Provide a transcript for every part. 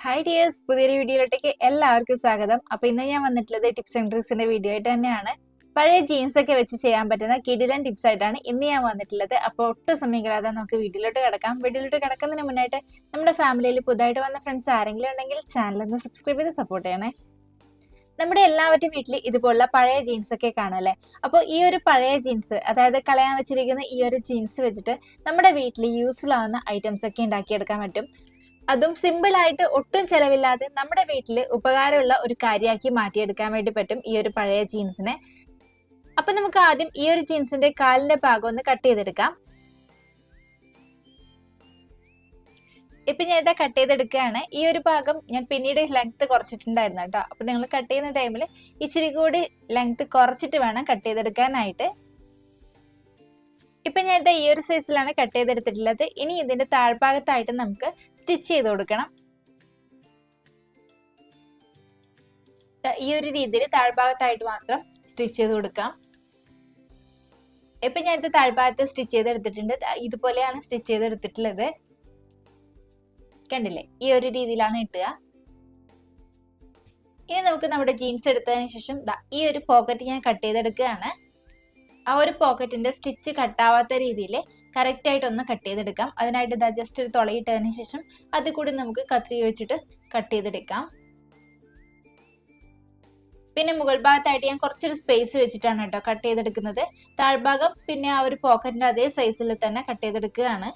Hi dears, പുതിയൊരു വീഡിയോയിലോട്ടേക്ക് എല്ലാവർക്കും സ്വാഗതം. അപ്പൊ ഇന്ന് ഞാൻ വന്നിട്ടുള്ളത് ടിപ്സ് ആൻഡ് ട്രിക്സിന്റെ വീഡിയോ ആയിട്ട് തന്നെയാണ്. പഴയ ജീൻസ് ഒക്കെ വെച്ച് ചെയ്യാൻ പറ്റുന്ന കിടിലൻ ടിപ്സ് ആയിട്ടാണ് ഇന്ന് ഞാൻ വന്നിട്ടുള്ളത്. അപ്പോൾ ഒട്ടും സമയം കളയാതെ നമുക്ക് വീഡിയോയിലോട്ട് കിടക്കാം. വീഡിയോയിലോട്ട് കിടക്കുന്നതിന് മുന്നായിട്ട് നമ്മുടെ ഫാമിലിയിൽ പുതുതായിട്ട് വന്ന ഫ്രണ്ട്സ് ആരെങ്കിലും ഉണ്ടെങ്കിൽ ചാനൽ ഒന്ന് സബ്സ്ക്രൈബ് ചെയ്ത് സപ്പോർട്ട് ചെയ്യണേ. നമ്മുടെ എല്ലാവരുടെയും വീട്ടിൽ ഇതുപോലുള്ള പഴയ ജീൻസ് ഒക്കെ കാണുമല്ലേ. അപ്പോൾ ഈ ഒരു പഴയ ജീൻസ്, അതായത് കളയാൻ വെച്ചിരിക്കുന്ന ഈ ഒരു ജീൻസ് വെച്ചിട്ട് നമ്മുടെ വീട്ടിൽ യൂസ്ഫുൾ ആവുന്ന ഐറ്റംസ് ഒക്കെ ഉണ്ടാക്കിയെടുക്കാൻ പറ്റും. അതും സിമ്പിൾ ആയിട്ട് ഒട്ടും ചെലവില്ലാതെ നമ്മുടെ വീട്ടിൽ ഉപകാരമുള്ള ഒരു കാര്യമാക്കി മാറ്റിയെടുക്കാൻ വേണ്ടി പറ്റും ഈ ഒരു പഴയ ജീൻസിനെ. അപ്പൊ നമുക്ക് ആദ്യം ഈ ഒരു ജീൻസിന്റെ കാലിന്റെ ഭാഗം ഒന്ന് കട്ട് ചെയ്തെടുക്കാം. ഇപ്പൊ ഞാൻ ഇതാ കട്ട് ചെയ്തെടുക്കുകയാണ്. ഈ ഒരു ഭാഗം ഞാൻ പിന്നീട് ലെങ്ത് കുറച്ചിട്ടുണ്ടായിരുന്നു കേട്ടോ. അപ്പൊ നിങ്ങൾ കട്ട് ചെയ്യുന്ന ടൈമിൽ ഇച്ചിരി കൂടി ലെങ്ത് കുറച്ചിട്ട് വേണം കട്ട് ചെയ്തെടുക്കാനായിട്ട്. ഇപ്പൊ ഞാൻ ഈ ഒരു സൈസിലാണ് കട്ട് ചെയ്തെടുത്തിട്ടുള്ളത്. ഇനി ഇതിന്റെ താഴ്ഭാഗത്തായിട്ട് നമുക്ക് സ്റ്റിച്ച് ചെയ്ത് കൊടുക്കണം. ഈ ഒരു രീതിയിൽ താഴ്ഭാഗത്തായിട്ട് മാത്രം സ്റ്റിച്ച് ചെയ്ത് കൊടുക്കാം. ഇപ്പൊ ഞാൻ ഇത് താഴ്ഭാഗത്ത് സ്റ്റിച്ച് ചെയ്തെടുത്തിട്ടുണ്ട്. ഇതുപോലെയാണ് സ്റ്റിച്ച് ചെയ്തെടുത്തിട്ടുള്ളത്. കണ്ടില്ലേ, ഈ ഒരു രീതിയിലാണ് ഇട്ടുക. ഇനി നമുക്ക് നമ്മുടെ ജീൻസ് എടുത്തതിന് ശേഷം ഈ ഒരു പോക്കറ്റ് ഞാൻ കട്ട് ചെയ്തെടുക്കുകയാണ്. ആ ഒരു പോക്കറ്റിന്റെ സ്റ്റിച്ച് കട്ടാവാത്ത രീതിയിൽ കറക്റ്റ് ആയിട്ട് ഒന്ന് കട്ട് ചെയ്തെടുക്കാം. അതിനായിട്ട് ഇതാ ജസ്റ്റ് ഒരു തുളയിട്ടതിന് ശേഷം അത് കൂടി നമുക്ക് കത്രി വെച്ചിട്ട് കട്ട് ചെയ്തെടുക്കാം. പിന്നെ മുകൾ ഭാഗത്തായിട്ട് ഞാൻ കുറച്ചൊരു സ്പേസ് വെച്ചിട്ടാണ് കേട്ടോ കട്ട് ചെയ്തെടുക്കുന്നത്. താഴ്ഭാഗം പിന്നെ ആ ഒരു പോക്കറ്റിന്റെ അതേ സൈസിൽ തന്നെ കട്ട് ചെയ്തെടുക്കുകയാണ്.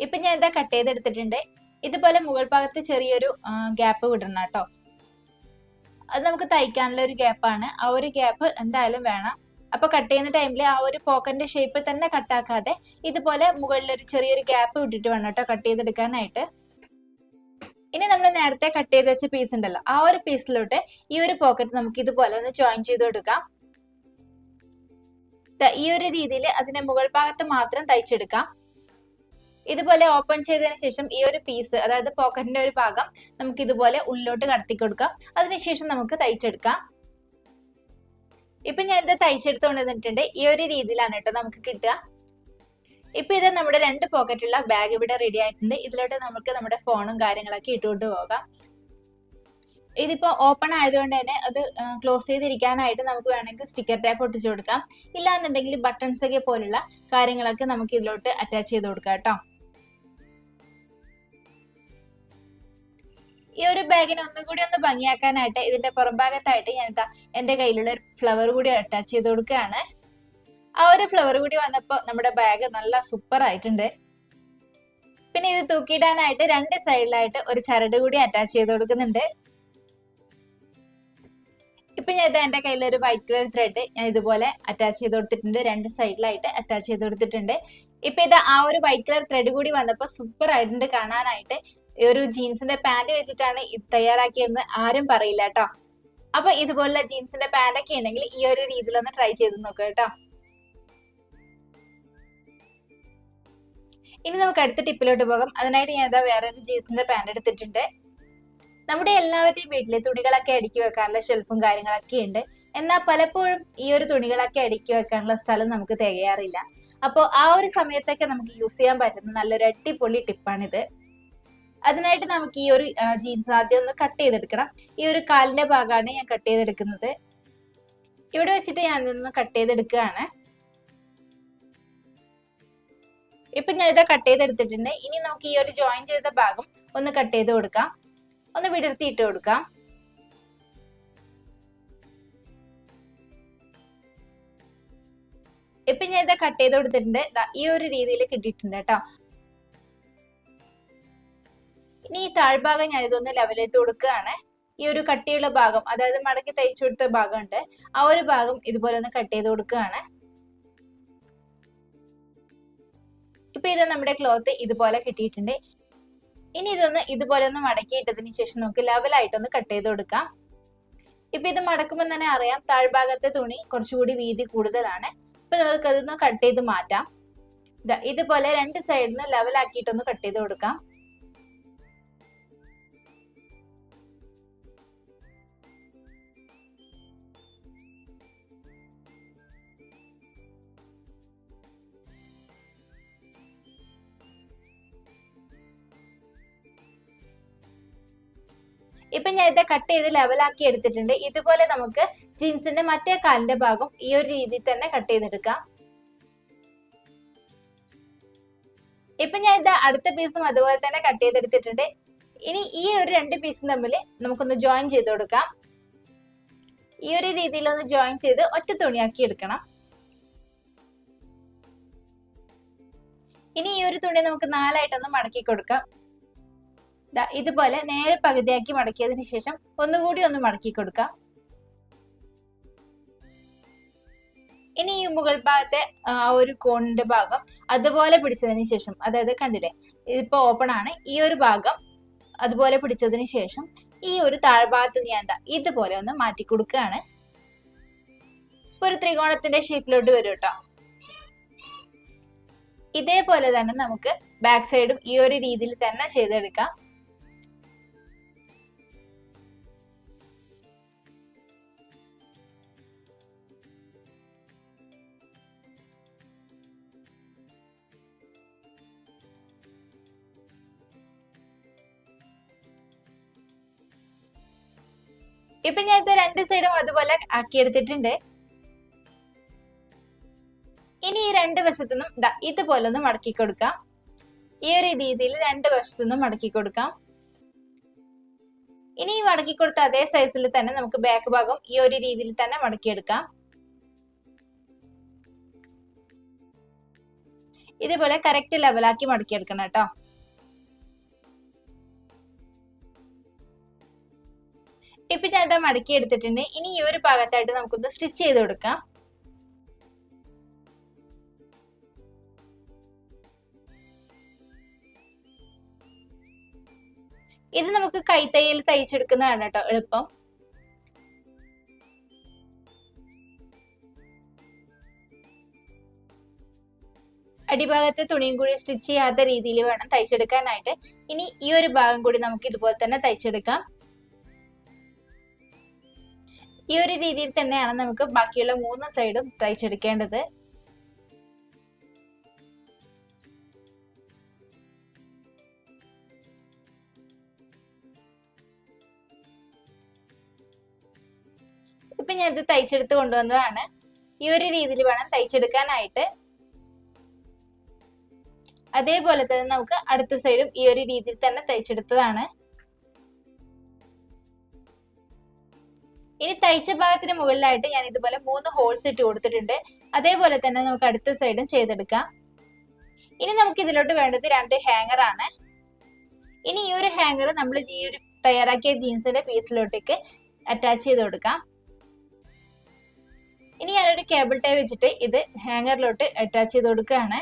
ഇപ്പൊ ഞാൻ എന്താ കട്ട് ചെയ്തെടുത്തിട്ടുണ്ട്. ഇതുപോലെ മുകൾ ഭാഗത്ത് ചെറിയൊരു ഗ്യാപ്പ് വിടണം കേട്ടോ. അത് നമുക്ക് തയ്ക്കാനുള്ള ഒരു ഗ്യാപ്പാണ്. ആ ഒരു ഗ്യാപ്പ് എന്തായാലും വേണം. അപ്പൊ കട്ട് ചെയ്യുന്ന ടൈമിൽ ആ ഒരു പോക്കറ്റിന്റെ ഷേപ്പിൽ തന്നെ കട്ടാക്കാതെ ഇതുപോലെ മുകളിൽ ഒരു ചെറിയൊരു ഗ്യാപ്പ് വിട്ടിട്ട് വേണം കേട്ടോ കട്ട് ചെയ്തെടുക്കാനായിട്ട്. ഇനി നമ്മൾ നേരത്തെ കട്ട് ചെയ്ത് വെച്ച പീസ് ഉണ്ടല്ലോ, ആ ഒരു പീസിലോട്ട് ഈ ഒരു പോക്കറ്റ് നമുക്ക് ഇതുപോലെ ഒന്ന് ജോയിൻ ചെയ്ത് കൊടുക്കാം. ഈ ഒരു രീതിയിൽ അതിന്റെ മുകൾ ഭാഗത്ത് മാത്രം തയ്ച്ചെടുക്കാം. ഇതുപോലെ ഓപ്പൺ ചെയ്തതിന് ശേഷം ഈ ഒരു പീസ്, അതായത് പോക്കറ്റിന്റെ ഒരു ഭാഗം നമുക്ക് ഇതുപോലെ ഉള്ളിലോട്ട് കടത്തി കൊടുക്കാം. അതിനുശേഷം നമുക്ക് തയ്ച്ചെടുക്കാം. ഇപ്പൊ ഞാൻ ഇത് തയ്ച്ചെടുത്തുകൊണ്ട് വന്നിട്ടുണ്ട്. ഈ ഒരു രീതിയിലാണ് കേട്ടോ നമുക്ക് കിട്ടുക. ഇപ്പൊ ഇത് നമ്മുടെ 2 പോക്കറ്റുള്ള ബാഗ് ഇവിടെ റെഡി ആയിട്ടുണ്ട്. ഇതിലോട്ട് നമുക്ക് നമ്മുടെ ഫോണും കാര്യങ്ങളൊക്കെ ഇട്ടുകൊണ്ട് പോകാം. ഇതിപ്പോ ഓപ്പൺ ആയതുകൊണ്ട് തന്നെ അത് ക്ലോസ് ചെയ്തിരിക്കാനായിട്ട് നമുക്ക് വേണമെങ്കിൽ സ്റ്റിക്കർ ടാപ്പ് ഒട്ടിച്ചു കൊടുക്കാം. ഇല്ലാന്നുണ്ടെങ്കിൽ ബട്ടൺസ് ഒക്കെ പോലുള്ള കാര്യങ്ങളൊക്കെ നമുക്ക് ഇതിലോട്ട് അറ്റാച്ച് ചെയ്ത് കൊടുക്കാം കേട്ടോ. ഈ ഒരു ബാഗിനെ ഒന്നുകൂടി ഒന്ന് ഭംഗിയാക്കാനായിട്ട് ഇതിന്റെ പുറംഭാഗത്തായിട്ട് ഞാൻ എന്റെ കയ്യിലുള്ള ഒരു ഫ്ലവർ കൂടി അറ്റാച്ച് ചെയ്ത് കൊടുക്കുകയാണ്. ആ ഒരു ഫ്ലവർ കൂടി വന്നപ്പോ നമ്മുടെ ബാഗ് നല്ല സൂപ്പർ ആയിട്ടുണ്ട്. പിന്നെ ഇത് തൂക്കിയിടാനായിട്ട് 2 സൈഡിലായിട്ട് ഒരു ചരട് കൂടി അറ്റാച്ച് ചെയ്ത് കൊടുക്കുന്നുണ്ട്. ഇപ്പൊ ഞാൻ എന്റെ കയ്യിൽ ഒരു വൈറ്റ് കളർ ത്രെഡ് ഞാൻ ഇതുപോലെ അറ്റാച്ച് ചെയ്ത് കൊടുത്തിട്ടുണ്ട്. 2 സൈഡിലായിട്ട് അറ്റാച്ച് ചെയ്ത് കൊടുത്തിട്ടുണ്ട്. ഇപ്പൊ ഇത് ആ ഒരു വൈറ്റ് കളർ ത്രെഡ് കൂടി വന്നപ്പോ സൂപ്പർ ആയിട്ടുണ്ട് കാണാനായിട്ട്. ഈ ഒരു ജീൻസിന്റെ പാന്റ് വെച്ചിട്ടാണ് തയ്യാറാക്കിയെന്ന് ആരും പറയില്ല കേട്ടോ. അപ്പൊ ഇതുപോലുള്ള ജീൻസിന്റെ പാന്റ് ഒക്കെ ഉണ്ടെങ്കിൽ ഈ ഒരു രീതിയിലൊന്ന് ട്രൈ ചെയ്ത് നോക്കുക കേട്ടോ. ഇനി നമുക്ക് അടുത്ത ടിപ്പിലോട്ട് പോകാം. അതിനായിട്ട് ഞാൻ വേറൊരു ജീൻസിന്റെ പാന്റ് എടുത്തിട്ടുണ്ട്. നമ്മുടെ എല്ലാവരുടെയും വീട്ടിലെ തുണികളൊക്കെ അടുക്കി വെക്കാനുള്ള ഷെൽഫും കാര്യങ്ങളൊക്കെ ഉണ്ട്. എന്നാൽ പലപ്പോഴും ഈ ഒരു തുണികളൊക്കെ അടുക്കി വെക്കാനുള്ള സ്ഥലം നമുക്ക് തികയാറില്ല. അപ്പോൾ ആ ഒരു സമയത്തൊക്കെ നമുക്ക് യൂസ് ചെയ്യാൻ പറ്റുന്ന നല്ലൊരു അടിപൊളി ടിപ്പാണിത്. അതിനായിട്ട് നമുക്ക് ഈ ഒരു ജീൻസ് ആദ്യം ഒന്ന് കട്ട് ചെയ്തെടുക്കണം. ഈ ഒരു കാലിന്റെ ഭാഗമാണ് ഞാൻ കട്ട് ചെയ്തെടുക്കുന്നത്. ഇവിടെ വെച്ചിട്ട് ഞാൻ ഇതൊന്ന് കട്ട് ചെയ്തെടുക്കുകയാണ്. ഇപ്പൊ ഞാൻ ഇത് കട്ട് ചെയ്തെടുത്തിട്ടുണ്ട്. ഇനി നമുക്ക് ഈ ഒരു ജോയിൻ ചെയ്ത ഭാഗം ഒന്ന് കട്ട് ചെയ്ത് കൊടുക്കാം. ഒന്ന് വിടർത്തിയിട്ട് കൊടുക്കാം. ഇപ്പൊ ഞാൻ ഇത് കട്ട് ചെയ്ത് കൊടുത്തിട്ടുണ്ട്. ഈ ഒരു രീതിയിൽ കിട്ടിയിട്ടുണ്ട് കേട്ടോ. ഇനി ഈ താഴ്ഭാഗം ഞാൻ ഇതൊന്ന് ലെവൽ ചെയ്ത് കൊടുക്കുകയാണ്. ഈ ഒരു കട്ടിയുള്ള ഭാഗം, അതായത് മടക്കി തയ്ച്ചു കൊടുത്ത ഭാഗം ഉണ്ട്, ആ ഒരു ഭാഗം ഇതുപോലെ ഒന്ന് കട്ട് ചെയ്ത് കൊടുക്കുകയാണ്. ഇപ്പൊ ഇത് നമ്മുടെ ക്ലോത്ത് ഇതുപോലെ കിട്ടിയിട്ടുണ്ട്. ഇനി ഇതൊന്ന് ഇതുപോലെ ഒന്ന് മടക്കിയിട്ടതിന് ശേഷം നമുക്ക് ലെവലായിട്ടൊന്ന് കട്ട് ചെയ്ത് കൊടുക്കാം. ഇപ്പൊ ഇത് മടക്കുമ്പോൾ തന്നെ അറിയാം താഴ്ഭാഗത്തെ തുണി കുറച്ചുകൂടി വീതി കൂടുതലാണ്. ഇപ്പൊ നമുക്ക് അതൊന്ന് കട്ട് ചെയ്ത് മാറ്റാം. ഇതുപോലെ 2 സൈഡിന് ലെവലാക്കിയിട്ടൊന്ന് കട്ട് ചെയ്ത് കൊടുക്കാം. ഇപ്പൊ ഞാൻ ഇത് കട്ട് ചെയ്ത് ലെവലാക്കി എടുത്തിട്ടുണ്ട്. ഇതുപോലെ നമുക്ക് ജീൻസിന്റെ മറ്റേ കാലിന്റെ ഭാഗം ഈ ഒരു രീതിയിൽ തന്നെ കട്ട് ചെയ്തെടുക്കാം. ഇപ്പൊ ഞാൻ ഇത് അടുത്ത പീസും അതുപോലെ തന്നെ കട്ട് ചെയ്തെടുത്തിട്ടുണ്ട്. ഇനി ഈ ഒരു രണ്ട് പീസും തമ്മിൽ നമുക്കൊന്ന് ജോയിൻ ചെയ്ത് കൊടുക്കാം. ഈ ഒരു രീതിയിൽ ഒന്ന് ജോയിൻ ചെയ്ത് ഒറ്റ തുണിയാക്കി എടുക്കണം. ഇനി ഈ ഒരു തുണി നമുക്ക് നാലായിട്ടൊന്ന് മടക്കി കൊടുക്കാം. ഇതുപോലെ നേരെ പകുതിയാക്കി മടക്കിയതിനു ശേഷം ഒന്നുകൂടി ഒന്ന് മടക്കി കൊടുക്കാം. ഇനി ഈ മുകൾ ഭാഗത്തെ ആ ഒരു കോണിന്റെ ഭാഗം അതുപോലെ പിടിച്ചതിന് ശേഷം, അതായത് കണ്ടില്ലേ ഇതിപ്പോ ഓപ്പൺ ആണ്, ഈ ഒരു ഭാഗം അതുപോലെ പിടിച്ചതിന് ശേഷം ഈ ഒരു താഴ്ഭാഗത്ത് ഞാൻ ഇതുപോലെ ഒന്ന് മാറ്റി കൊടുക്കുകയാണ്. ഒരു ത്രികോണത്തിന്റെ ഷേപ്പിലോട്ട് വരും കേട്ടോ. ഇതേപോലെ തന്നെ നമുക്ക് ബാക്ക് സൈഡും ഈ ഒരു രീതിയിൽ തന്നെ ചെയ്തെടുക്കാം. ഇപ്പൊ ഞാൻ ഇത് രണ്ട് സൈഡും അതുപോലെ ആക്കിയെടുത്തിട്ടുണ്ട്. ഇനി ഈ രണ്ട് വശത്തുനിന്നും ഇതുപോലെ ഒന്ന് മടക്കി കൊടുക്കാം. ഈ ഒരു രീതിയിൽ രണ്ട് വശത്തുനിന്നും മടക്കി കൊടുക്കാം. ഇനി ഈ മടക്കി കൊടുത്ത അതേ സൈസിൽ തന്നെ നമുക്ക് ബാക്ക് ഭാഗം ഈ ഒരു രീതിയിൽ തന്നെ മടക്കിയെടുക്കാം. ഇതുപോലെ കറക്റ്റ് ലെവലാക്കി മടക്കിയെടുക്കണം കേട്ടോ. ഇപ്പൊ ഞാൻ ഇത് മടക്കി എടുത്തിട്ടുണ്ട്. ഇനി ഈ ഒരു ഭാഗത്തായിട്ട് നമുക്കൊന്ന് സ്റ്റിച്ച് ചെയ്ത് കൊടുക്കാം. ഇത് നമുക്ക് കൈത്തയ്യൽ തയ്ച്ചെടുക്കുന്നതാണ് കേട്ടോ എളുപ്പം. അടിഭാഗത്തെ തുണിയും കൂടി സ്റ്റിച്ച് ചെയ്യാത്ത രീതിയിൽ വേണം തയ്ച്ചെടുക്കാനായിട്ട്. ഇനി ഈ ഒരു ഭാഗം കൂടി നമുക്ക് ഇതുപോലെ തന്നെ തയ്ച്ചെടുക്കാം. ഈ ഒരു രീതിയിൽ തന്നെയാണ് നമുക്ക് ബാക്കിയുള്ള 3 സൈഡും തയ്ച്ചെടുക്കേണ്ടത്. ഇപ്പൊ ഞാൻ ഇത് തയ്ച്ചെടുത്ത് കൊണ്ടുവന്നതാണ്. ഈ ഒരു രീതിയിൽ വേണം തയ്ച്ചെടുക്കാനായിട്ട്. അതേപോലെ തന്നെ നമുക്ക് അടുത്ത സൈഡും ഈ ഒരു രീതിയിൽ തന്നെ തയ്ച്ചെടുത്തതാണ്. ഇനി തയ്ച്ച ഭാഗത്തിന് മുകളിലായിട്ട് ഞാൻ ഇതുപോലെ 3 ഹോൾസ് ഇട്ട് കൊടുത്തിട്ടുണ്ട്. അതേപോലെ തന്നെ നമുക്ക് അടുത്ത സൈഡും ചെയ്തെടുക്കാം. ഇനി നമുക്ക് ഇതിലോട്ട് വേണ്ടത് 2 ഹാങ്ങർ ആണ്. ഇനി ഈ ഒരു ഹാങ്ങർ നമ്മൾ ഈ ഒരു തയ്യാറാക്കിയ ജീൻസിന്റെ പീസിലോട്ടേക്ക് അറ്റാച്ച് ചെയ്ത് കൊടുക്കാം. ഇനി ഞാനൊരു കേബിൾ ടൈ വെച്ചിട്ട് ഇത് ഹാങ്ങറിലോട്ട് അറ്റാച്ച് ചെയ്ത് കൊടുക്കുകയാണ്.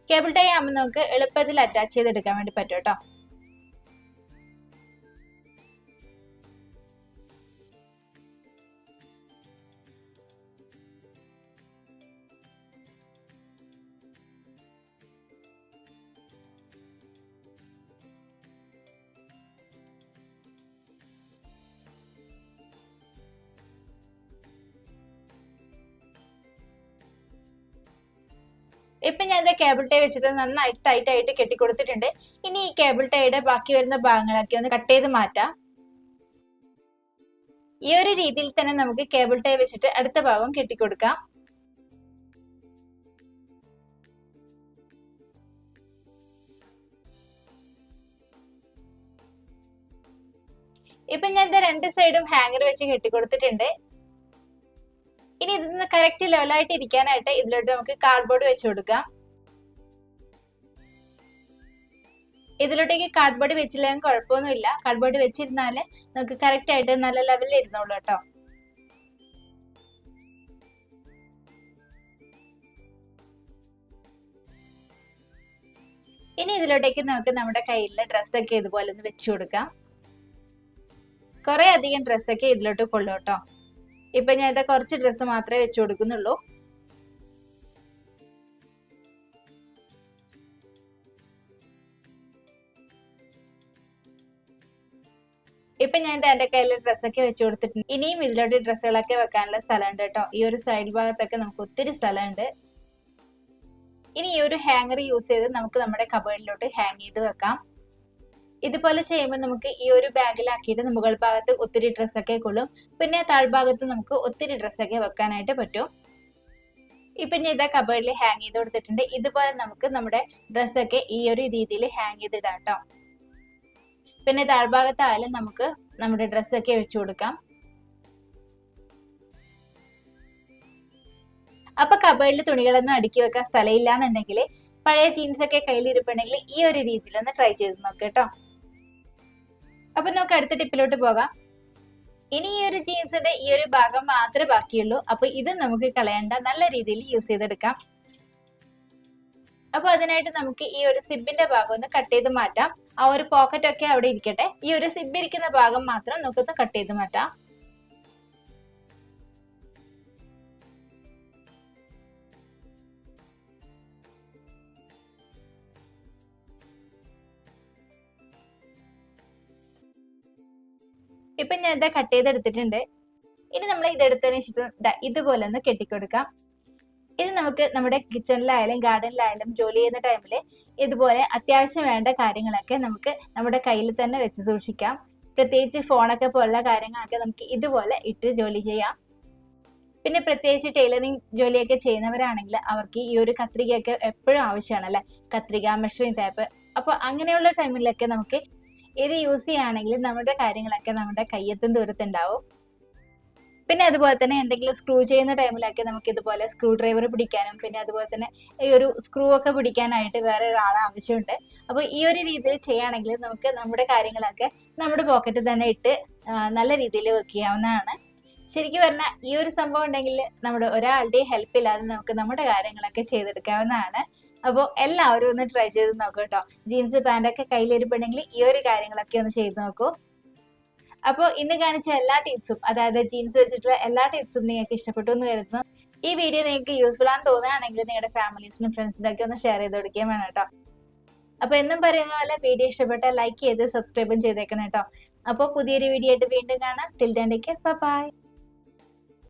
കേബിൾ ടൈ ആകുമ്പോൾ നമുക്ക് എളുപ്പത്തിൽ അറ്റാച്ച് ചെയ്തെടുക്കാൻ വേണ്ടി പറ്റും കേട്ടോ. ഇപ്പൊ ഞാൻ ഇത് കേബിൾ ടൈ വെച്ചിട്ട് നന്നായിട്ട് ടൈറ്റ് ആയിട്ട് കെട്ടിക്കൊടുത്തിട്ടുണ്ട്. ഇനി ഈ കേബിൾ ടൈയുടെ ബാക്കി വരുന്ന ഭാഗങ്ങളൊക്കെ ഒന്ന് കട്ട് ചെയ്ത് മാറ്റാം. ഈ ഒരു രീതിയിൽ തന്നെ നമുക്ക് കേബിൾ ടൈ വെച്ചിട്ട് അടുത്ത ഭാഗം കെട്ടിക്കൊടുക്കാം. ഇപ്പൊ ഞാൻ ഇത് 2 സൈഡും ഹാങ്ങർ വെച്ച് കെട്ടിക്കൊടുത്തിട്ടുണ്ട്. ഇനി ഇതിന്ന് കറക്റ്റ് ലെവലായിട്ട് ഇരിക്കാനായിട്ട് ഇതിലോട്ട് നമുക്ക് കാർഡ്ബോർഡ് വെച്ച് കൊടുക്കാം. ഇതിലോട്ടേക്ക് കാർഡ്ബോർഡ് വെച്ചില്ലെങ്കിൽ കുഴപ്പമൊന്നുമില്ല. കാർഡ്ബോർഡ് വെച്ചിരുന്നാല് നമുക്ക് കറക്റ്റ് ആയിട്ട് നല്ല ലെവലിൽ ഇരുന്നോളൂ കേട്ടോ. ഇനി ഇതിലോട്ടേക്ക് നമുക്ക് നമ്മുടെ കയ്യിലുള്ള ഡ്രസ്സൊക്കെ ഇതുപോലെ ഒന്ന് വെച്ചു കൊടുക്കാം. കുറെ അധികം ഡ്രസ്സൊക്കെ ഇതിലോട്ട് കൊള്ളു കേട്ടോ. ഇപ്പൊ ഞാൻ ഇത് കുറച്ച് ഡ്രസ്സ് മാത്രമേ വെച്ചു കൊടുക്കുന്നുള്ളൂ. ഇപ്പൊ ഞാൻ എന്റെ കയ്യിൽ ഡ്രസ്സൊക്കെ വെച്ചു കൊടുത്തിട്ടുണ്ട്. ഇനിയും ഇതിലോട്ട് ഡ്രസ്സുകളൊക്കെ വെക്കാനുള്ള സ്ഥലമുണ്ട് കേട്ടോ. ഈ ഒരു സൈഡ് ഭാഗത്തൊക്കെ നമുക്ക് ഒത്തിരി സ്ഥലമുണ്ട്. ഇനി ഈ ഒരു ഹാങ്ങർ യൂസ് ചെയ്ത് നമുക്ക് നമ്മുടെ കബേർഡിലോട്ട് ഹാങ് ചെയ്ത് വെക്കാം. ഇതുപോലെ ചെയ്യുമ്പോൾ നമുക്ക് ഈ ഒരു ബാഗിലാക്കിയിട്ട് മുകൾ ഭാഗത്ത് ഒത്തിരി ഡ്രസ്സൊക്കെ കൊള്ളും. പിന്നെ താഴ്ഭാഗത്ത് നമുക്ക് ഒത്തിരി ഡ്രസ്സൊക്കെ വെക്കാനായിട്ട് പറ്റും. ഇപ്പൊ ഞാൻ ഇതാ കബേർഡിൽ ഹാങ് ചെയ്ത് കൊടുത്തിട്ടുണ്ട്. ഇതുപോലെ നമുക്ക് നമ്മുടെ ഡ്രസ്സൊക്കെ ഈ ഒരു രീതിയിൽ ഹാങ് ചെയ്തിടാം കേട്ടോ. പിന്നെ താഴ്ഭാഗത്തായാലും നമുക്ക് നമ്മുടെ ഡ്രസ്സൊക്കെ വെച്ചു കൊടുക്കാം. അപ്പൊ കബേർഡിൽ തുണികളൊന്നും അടുക്കി വെക്കാൻ സ്ഥലമില്ല എന്നുണ്ടെങ്കിൽ പഴയ ജീൻസ് ഒക്കെ കയ്യിലിരിപ്പുണ്ടെങ്കിൽ ഈ ഒരു രീതിയിൽ ഒന്ന് ട്രൈ ചെയ്ത് നോക്കാം കേട്ടോ. അപ്പൊ നമുക്ക് അടുത്ത ടിപ്പിലോട്ട് പോകാം. ഇനി ഈ ഒരു ജീൻസിന്റെ ഈ ഒരു ഭാഗം മാത്രമേ ബാക്കിയുള്ളൂ. അപ്പൊ ഇത് നമുക്ക് കളയണ്ട, നല്ല രീതിയിൽ യൂസ് ചെയ്തെടുക്കാം. അപ്പൊ അതിനായിട്ട് നമുക്ക് ഈ ഒരു സിബിന്റെ ഭാഗം ഒന്ന് കട്ട് ചെയ്ത് മാറ്റാം. ആ ഒരു പോക്കറ്റ് ഒക്കെ അവിടെ ഇരിക്കട്ടെ. ഈ ഒരു സിബ് ഇരിക്കുന്ന ഭാഗം മാത്രം നമുക്കൊന്ന് കട്ട് ചെയ്ത് മാറ്റാം. ഇപ്പൊ ഞാൻ ഇതാ കട്ട് ചെയ്തെടുത്തിട്ടുണ്ട്. ഇനി നമ്മൾ ഇതെടുത്തതിന് ശേഷം ഇതുപോലെ ഒന്ന് കെട്ടിക്കൊടുക്കാം. ഇത് നമുക്ക് നമ്മുടെ കിച്ചണിലായാലും ഗാർഡനിലായാലും ജോലി ചെയ്യുന്ന ടൈമിൽ ഇതുപോലെ അത്യാവശ്യം വേണ്ട കാര്യങ്ങളൊക്കെ നമുക്ക് നമ്മുടെ കയ്യിൽ തന്നെ വെച്ച് സൂക്ഷിക്കാം. പ്രത്യേകിച്ച് ഫോണൊക്കെ പോലുള്ള കാര്യങ്ങളൊക്കെ നമുക്ക് ഇതുപോലെ ഇട്ട് ജോലി ചെയ്യാം. പിന്നെ പ്രത്യേകിച്ച് ടൈലറിങ് ജോലിയൊക്കെ ചെയ്യുന്നവരാണെങ്കിൽ അവർക്ക് ഈ ഒരു കത്രികയൊക്കെ എപ്പോഴും ആവശ്യമാണ് അല്ലെ, കത്രിക, മെഷറിംഗ് ടൈപ്പ്. അപ്പൊ അങ്ങനെയുള്ള ടൈമിലൊക്കെ നമുക്ക് ഇത് യൂസ് ചെയ്യുകയാണെങ്കിൽ നമ്മുടെ കാര്യങ്ങളൊക്കെ നമ്മുടെ കയ്യെത്തും ദൂരത്തുണ്ടാവും. പിന്നെ അതുപോലെ തന്നെ എന്തെങ്കിലും സ്ക്രൂ ചെയ്യുന്ന ടൈമിലൊക്കെ നമുക്ക് ഇതുപോലെ സ്ക്രൂ ഡ്രൈവർ പിടിക്കാനും പിന്നെ അതുപോലെ തന്നെ ഈ ഒരു സ്ക്രൂ ഒക്കെ പിടിക്കാനായിട്ട് വേറെ ഒരാളെ ആവശ്യമുണ്ട്. അപ്പോൾ ഈ ഒരു രീതിയിൽ ചെയ്യുകയാണെങ്കിൽ നമുക്ക് നമ്മുടെ കാര്യങ്ങളൊക്കെ നമ്മുടെ പോക്കറ്റിൽ തന്നെ ഇട്ട് നല്ല രീതിയിൽ വെക്ക് ചെയ്യാവുന്നതാണ്. ശരിക്കും പറഞ്ഞാൽ ഈ ഒരു സംഭവം ഉണ്ടെങ്കിൽ നമ്മുടെ ഒരാളുടെയും ഹെൽപ്പ് ഇല്ലാതെ നമുക്ക് നമ്മുടെ കാര്യങ്ങളൊക്കെ ചെയ്തെടുക്കാവുന്നതാണ്. അപ്പോൾ എല്ലാവരും ഒന്ന് ട്രൈ ചെയ്ത് നോക്കൂ കേട്ടോ. ജീൻസ് പാൻ്റൊക്കെ കയ്യിലിരിപ്പുണ്ടെങ്കിൽ ഈ ഒരു കാര്യങ്ങളൊക്കെ ഒന്ന് ചെയ്ത് നോക്കൂ. അപ്പോൾ ഇന്ന് കാണിച്ച എല്ലാ ടിപ്സും, അതായത് ജീൻസ് വെച്ചിട്ടുള്ള എല്ലാ ടിപ്സും നിങ്ങൾക്ക് ഇഷ്ടപ്പെട്ടു എന്ന് കരുതുന്നു. ഈ വീഡിയോ നിങ്ങൾക്ക് യൂസ്ഫുൾ ആണെന്ന് തോന്നുകയാണെങ്കിൽ നിങ്ങളുടെ ഫാമിലീസിനും ഫ്രണ്ട്സിനും ഒക്കെ ഒന്ന് ഷെയർ ചെയ്ത് കൊടുക്കുകയും വേണം കേട്ടോ. അപ്പോൾ എന്നും പറയുന്ന പോലെ വീഡിയോ ഇഷ്ടപ്പെട്ടാൽ ലൈക്ക് ചെയ്ത് സബ്സ്ക്രൈബും ചെയ്തേക്കണം കേട്ടോ. അപ്പോൾ പുതിയൊരു വീഡിയോ ആയിട്ട് വീണ്ടും കാണാം. Till then take care, by.